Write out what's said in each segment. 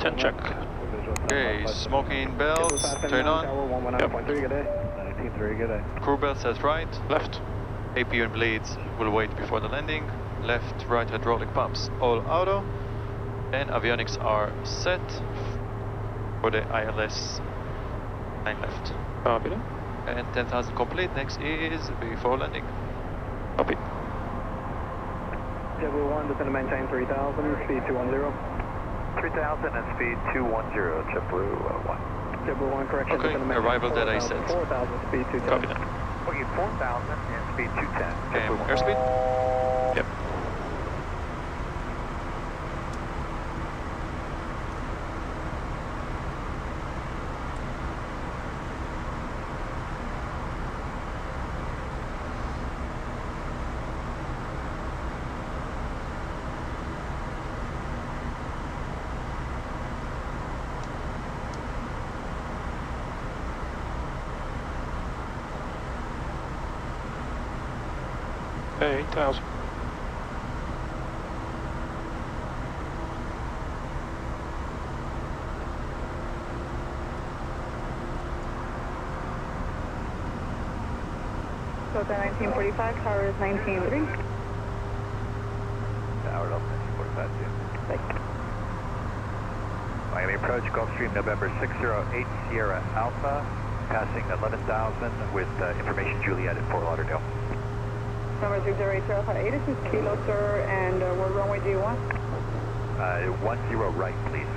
10 check. Okay, smoking belts, turn on. Yep. 19.3, good day. Crew belt says right. Left. APU and bleeds will wait before the landing. Left, right hydraulic pumps, all auto. And avionics are set for the ILS 9 left. Copy that. And 10,000 complete. Next is before landing. Copy. JetBlue 1, descend to maintain 3,000, speed 210. 3,000 and speed 210, JetBlue 1. JetBlue 1, correction. Okay, descend to maintain arrival that I 4,000, set. 4,000, speed 210. Copy that. Okay, 4,000 and speed 210. JetBlue 1. Airspeed? Yep. Okay, 8,000. So it's at 1945, tower is 19.3. Tower up 1945 too. Thanks. Miami approach, Gulfstream November 608 Sierra Alpha, passing 11,000 with information Juliet at Fort Lauderdale. Number 608 Alpha 8, this is Kilo, sir, and what runway do you want? 10 right, please.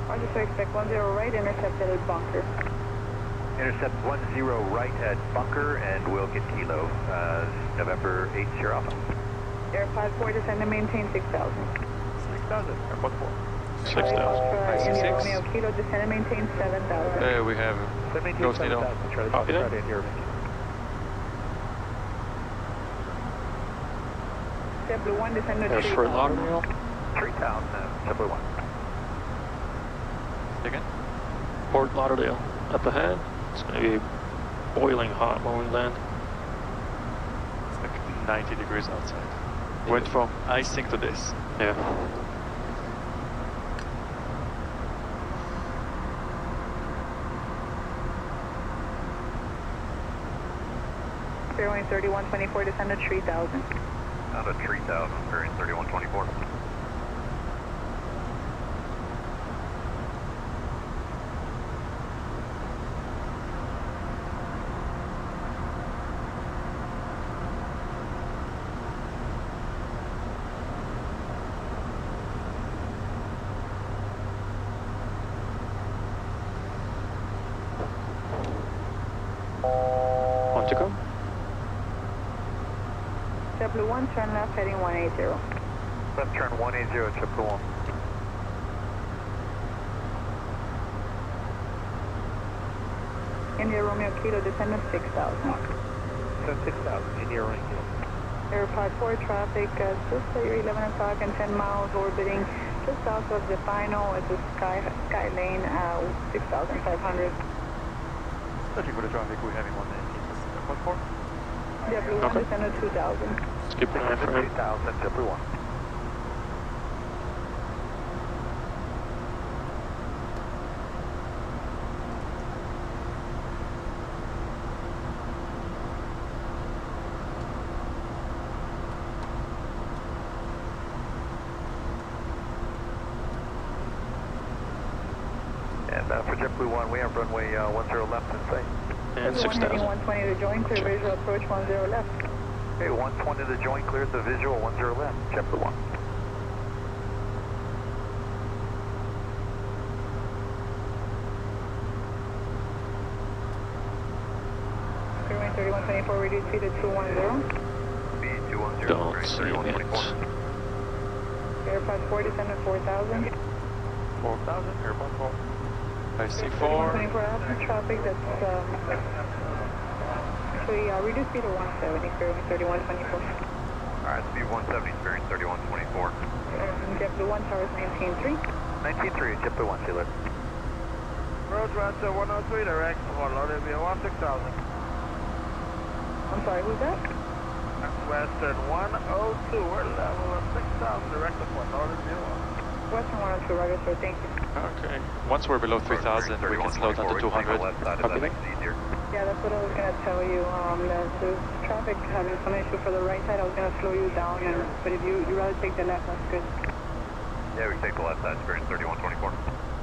Roger, sir, expect 10 right, intercept at bunker. Intercept 10 right at bunker, and we'll get Kilo, November 8 Sierra Alpha. Air 54, descend to maintain 6,000. 6,000, airport 4. 6,000. India Romeo Kilo, descend to maintain 7,000. There we have Ghost Needle. Copy that. JetBlue 1, descend to There's 3,000. Fort Lauderdale. 3,000, JetBlue 1. Again? Fort Lauderdale up ahead. It's going to be boiling hot when we land. It's like 90 degrees outside. Went from icing to this. Yeah. Fairway 3124, descend to 3,000. Down to 3,000, bearing 3124. On to go. JetBlue 1, turn left, heading 180. Left turn 180, JetBlue 1. India Romeo Kilo, descend to 6,000. So 6,000, India Romeo. Air 54 traffic, just at your 11 o'clock and 10 miles orbiting just south of the final. It's a sky lane, 6,500. Searching for the traffic, we have him on the airport 4. JetBlue 1, Okay. descend to 2,000. Skip an airframe. 2,000, JetBlue 1. And for JetBlue 1, we have runway 10 left in sight. And JetBlue 1 heading 6,000. 120 to join, clear visual approach 10 left. Okay, 120 to join, clears the visual, 10 left, JetBlue 1. Fairway 3124, reduce speed to 210. Speed 210, Don't bearing see 3124. it. Air 54, descend to 4,000. 4,000, airport 4. I see 4. 3124 Alpha traffic, that's actually reduce speed to 170, fairway 3124. Alright, speed 170, bearing 3124. JetBlue 1, tower is 19.3. 19.3, JetBlue 1, see you later. Road Rancher 103, direct, Fort Lauderdale 16,000. I'm sorry, who's that? Western 102, we're level of 6,000, direct to Fort Lauderdale. Western 102, Roger, sir, thank you. Okay. Once we're below 3,000, we can slow down to 200. Copy. Yeah, that's what I was going to tell you. There's traffic having some issue for the right side. I was going to slow you down, but if you rather take the left, that's good. Yeah, we can take the left side, bearing 3124.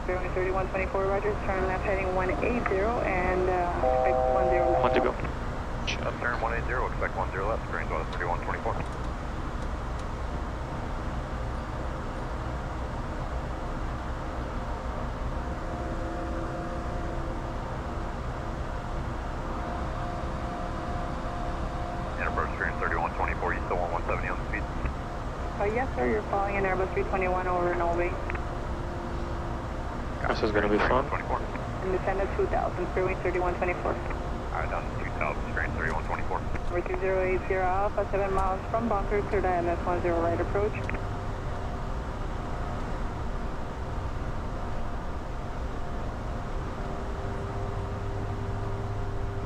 Bearing 3124, Roger. Turn left heading 180 and expect 10 left. Want to go. Turn 180, expect 10 left, bearing 3124. Approach bearing 3124, you still want 170 on the speed? Yes, sir. You're following an Airbus 321 over Novi. This is going to be fun. And descend at 2000, clearing 3124. Alright, down to 2000, bearing 3124. Over 3080 Alpha, 7 miles from bunker, clear to ILS 10 right approach.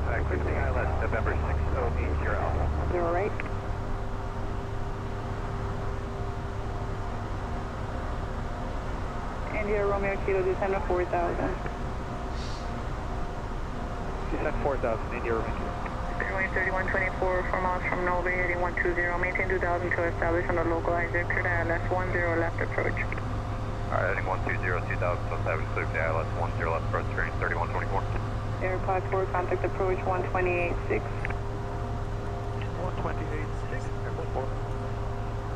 Clear to the ILS, November 6080 Alpha. 0 right. India Romeo Kilo, descend at 4000. Descend 4,000, India Romeo Kilo. Clearing 3124, 4 miles from Novi, heading 120. Maintain 2000 to establish on the localizer, clear to ILS 10 left approach. Alright, heading 120, 2000, so establish clear to the ILS 10 left approach, bearing 3124. Airport 4, contact approach 128.6. 128.6, Airport 4.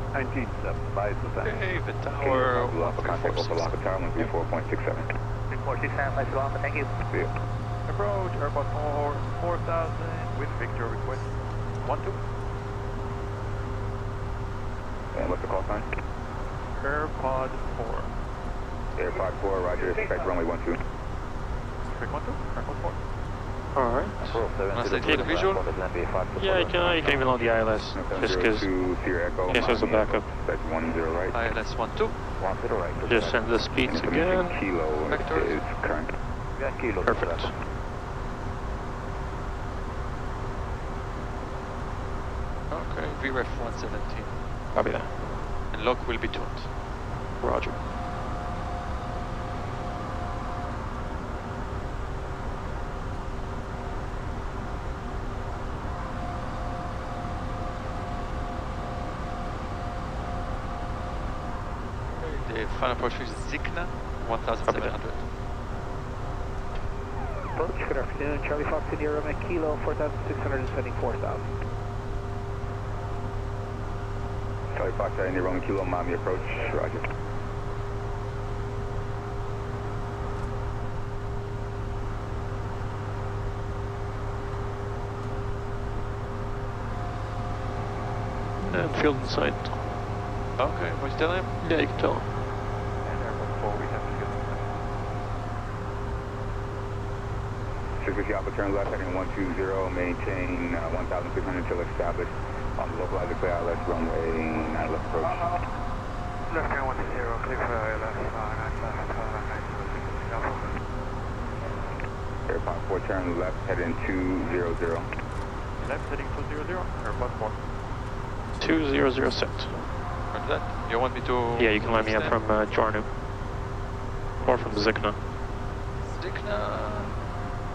1975, descend. Okay, the tower. Contact Opa Locka Tower, 134.67. 3465, Vice Alpha, thank you. See you. Approach, Airport 4, 4,000, with Victor request. 12. And what's the call sign? Airpod 4. Airport 4, roger, expect runway 12. Expect 12, Airport 4. Alright. Wanna stay for the visual? Yeah, you can even load the ILS. Just because in case there's a backup. That's 10 right. ILS 12. 10 right. Just send the speeds again. Kilo Vectors. is current. Kilo. Perfect. Okay, VREF 117. Copy that. And lock will be tuned. Roger. The final approach is Zikna 1700. Approach, good afternoon. Charlie Fox, India Romeo Kilo, 4,674,000. Charlie Fox, India Roman Kilo, Miami approach, roger. And field in sight. Okay, what you tell him? Yeah, you can tell him. And Airport 4, we have to get 650 Alpha, turn left, heading 120, maintain 1,600 until established on the localizer clear ILS runway 9 left approach. Left hand 10, clear for ILS 9 left, Airport 4, turn left, heading 200. left heading 200, Airport 4. 200 set. After that, you want me to... Yeah, you can line me up from Jarnu. Or from Zikna. Zikna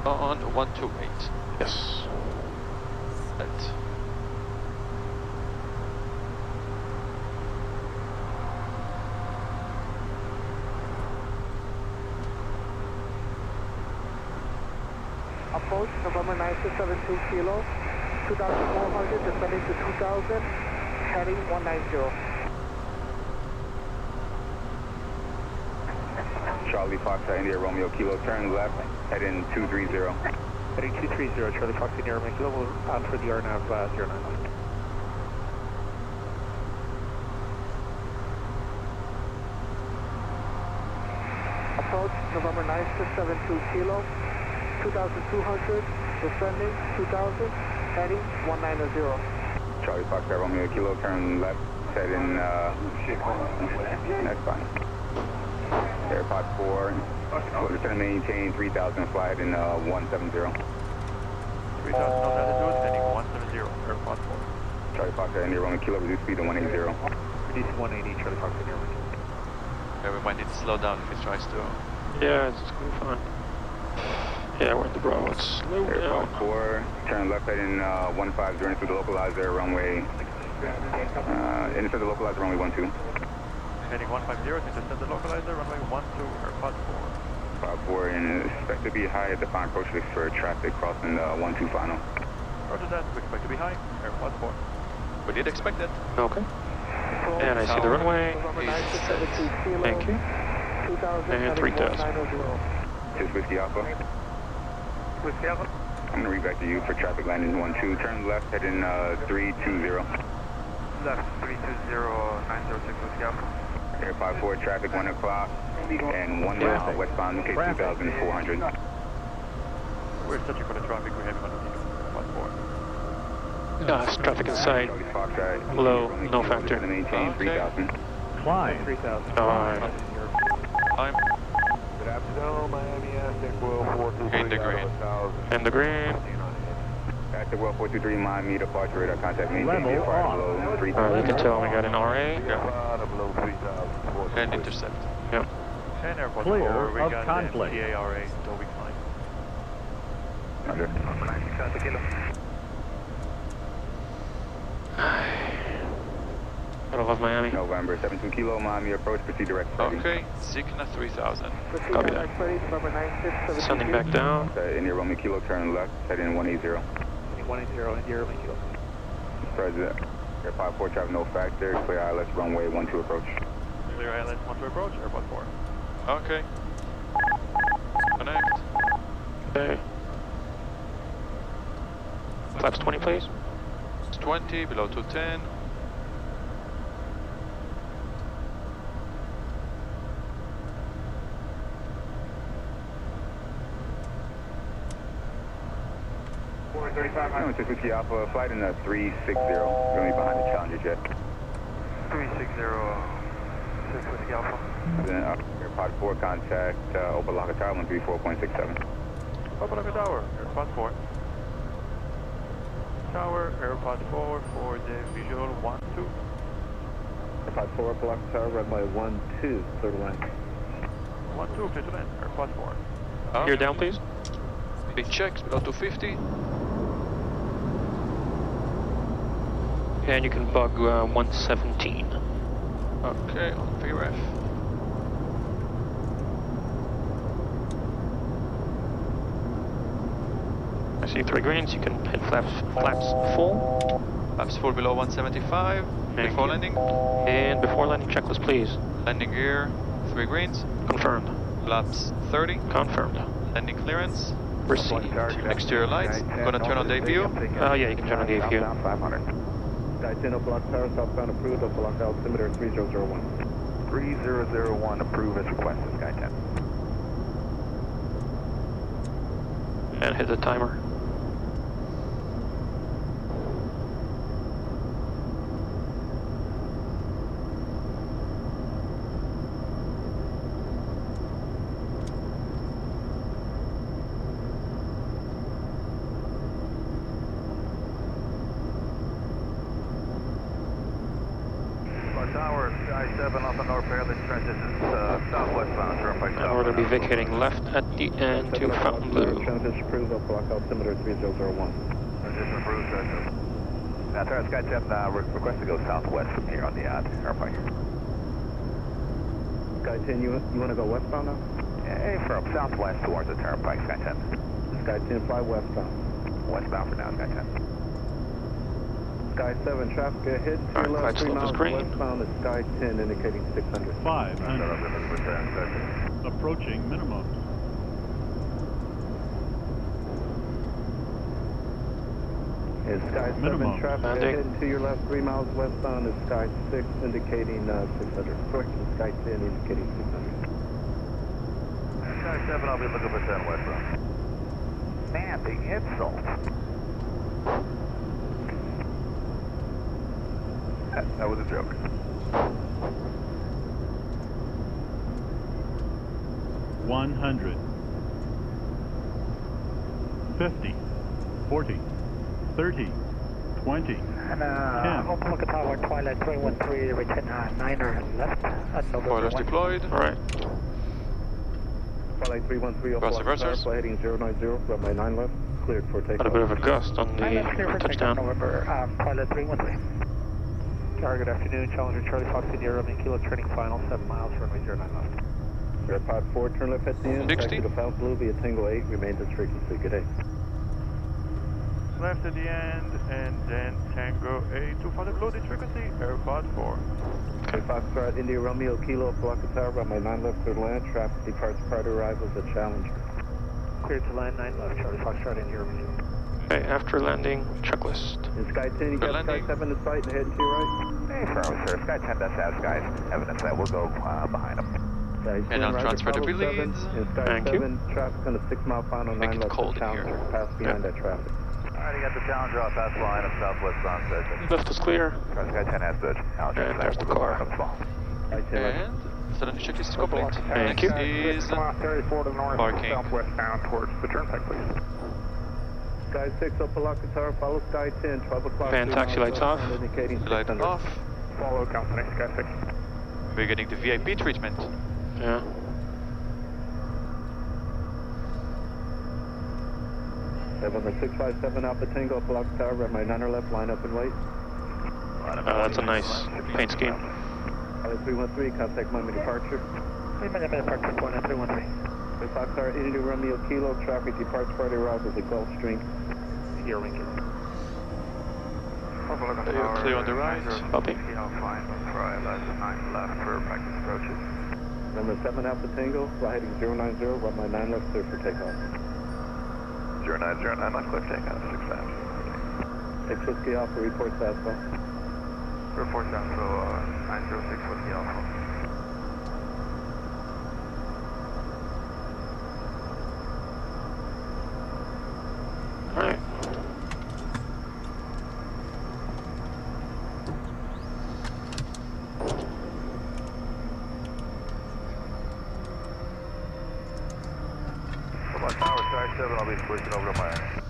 on 128. Yes. Set. Approach November 972 Kilo, 2,400, descending to 2,000, heading 190. Charlie Fox, India Romeo Kilo, turn left, heading 230. Heading 230, Charlie Fox, India Romeo Kilo, we'll out for the RNAV 09. Approach November 972 Kilo, 2,200, descending 2,000, heading 190. Charlie Fox, Romeo Kilo, turn left, heading, that's fine. Airport 4, we're going to maintain 3,000, fly heading 170. 3,000 on altitude, heading 170, Airport 4. Charlie Fox, India Romeo Kilo, reduce speed to 180. Reduce 180, Charlie Fox, India Romeo Kilo. Yeah, we might need to slow down if he tries to. Yeah, it's gonna be fine. Yeah, we're in the bro. Let's slow down. Airport 4, turn left heading 15 into the localizer runway. Into the localizer runway 12. Heading 150, intercept the localizer, runway 12, AirPod 4. 4 and expect to be high at the final approach list for traffic crossing 12 final. Roger that, we expect to be high, AirPod 4. We did expect that. Okay. And I see the runway. Thank you. And 3000. 6 Whiskey Alpha. Whiskey Alpha. I'm going to read back to you for traffic landing 12. Turn left heading 320. Left 320, 906 Whiskey Alpha. AirPod 4 traffic 1 o'clock and 1 mile westbound UK 2400. We're searching for the traffic, we have on AirPod 4. It's traffic in sight. Low, no factor. Maintain 3000. Climb 3000. Alright. Time. Good afternoon, Miami Aztec, Will 423. In the green. And the green. Aztec Will 423, Miami departure radar contact maintain Level VFR on. below 3000. Alright, you can tell we got an RA. Yeah. Below 3000. And intercept. Yep. And AirPod Clear 4, we of got conflict. TCAS RA, so we climb. Roger. I love Miami. November 17 Kilo, Miami approach, proceed direct. Okay, Cigna 3000. Copy that. Sending back down. India Roman Kilo, turn left, heading 180. 180, India Roman Kilo. President, AirPod 4 traffic no factor, clear ILS runway 12 approach. Clear ILS 12 approach, AirPod 4. Okay. Connect. Okay. Flaps 20, please. It's 20, below 210. No, 6 Whiskey Alpha, flight in the 360, going to be behind the Challenger jet. 360, 6 Whiskey Alpha. Then AirPod 4 contact, Opa Locka Tower 134.67. Opa Locka Tower, AirPod 4. Tower, AirPod 4 for the visual 12. AirPod 4, Opa Locka Tower, runway 12, clear to land. 12, clear to land, AirPod 4. Gear down, please. Big checks, below 250. And you can bug 117. Okay, on VRF. I see 3 greens. You can hit flaps full. Flaps full below 175. Thank Before you. landing. And before landing checklist, please. Landing gear, 3 greens. Confirmed. Flaps 30. Confirmed. Landing clearance. Received. Exterior lights. Gonna turn on debut. Yeah, you can turn on the APU. Southbound 500. Sky 10, Opa Locka Tower, southbound approved, Opa Locka altimeter 3001. 3001, approve as requested, Sky 10. And hit the timer. Tower, Sky 7 off the north fairly stretch. This is southwestbound, turnpike And south. we're going to be vacating left at the end to Fontainebleau. Transition approved, Opa Locka altimeter 3001. Transition approved, Sky 7. Tower, Sky 10, request to go southwest from here on the turnpike. Sky 10, you want to go westbound now? From southwest towards the turnpike, Sky 10. Sky 10, fly westbound. Westbound for now, Sky 10. Sky 7, traffic ahead to Alright, your left, flight 3 slope is miles green. westbound is Sky 10, indicating 600. 500. Approaching minimum. Is Sky 7, Minimum. traffic Landing. ahead to your left, 3 miles westbound is Sky 6, indicating 600. Correction, Sky 10, indicating 600. Sky 7, I'll be looking for 10 westbound. Standing insult. That was a joke. $100. 50. 40. 30. 20. Ken. Opa Locka Tower, Twilight 313, return 9er left at November Spoilers 1. deployed. Alright. Flight 313, Opa Cross Locka Tower, reversers. flight heading 090, runway 9 left, cleared for Got a takeoff. bit of a gust on the Clear for takeoff, touchdown. November, Twilight 313. Tower, good afternoon. Challenger Charlie Fox India, Romeo Kilo, turning final, 7 miles, runway 09 left. Airport 4, turn left at the end, 60. taxi to Fountain Blue via Tango 8, remains at frequency. Good day. Left at the end, and then Tango 8 to follow loaded frequency, Airport 4. Okay, Foxtrot, India, Romeo, Kilo, Opa Locka Tower, runway 9 left, clear to land, traffic departs prior to arrival is a challenge. Cleared to land, 9 left, Charlie Foxtrot, India, Romeo. Okay, after landing, checklist. In Sky 10, you got Sky 7 in sight and heading to your right. Hey, firm, sir. Sky 10 does have skies. Evidence that we'll go behind them. And on transfer to be leads. In Sky Thank 7, traffic on the 6 mile final, Make 9 it left, cold in Challenger, here. pass behind that traffic. Alright, you got the Challenger off fast line of Southwest Sunset. Left is clear. Sky 10 has the Challenger. And there's the car. Right, tail left. And suddenly checklist is complete. Thank Next you. is 34 to the north, parking. southwestbound towards the turnpike, please. Sky 6, Opa Locka Tower, follow Sky 10, 12 o'clock. Van taxi lights off. Indicating Light 600. off. Follow company, Sky 6. We're getting the VIP treatment. Yeah. November 657 Alpha Tango, Opa Locka Tower, runway 9 left, line up and wait. That's a nice paint scheme. Pilot 313, contact Miami departure. 3 minute departure, Twilight 313. Fox Tower, India, Romeo, Kilo, traffic departs prior to arrival is a Gulf Stream. Here, Lincoln. You're clear on the right. Copy. Fine, try left, 9 left for practice approaches. Number 7 Alpha Tango, fly heading 090, runway 9 left, clear for takeoff. 0909 left, clear takeoff, 6 times. 6 Whiskey Alpha, report Sassville. Report down to 906 Whiskey Alpha. Alright. Come on, Tower, Sky 7, I'll be switching over to Miami.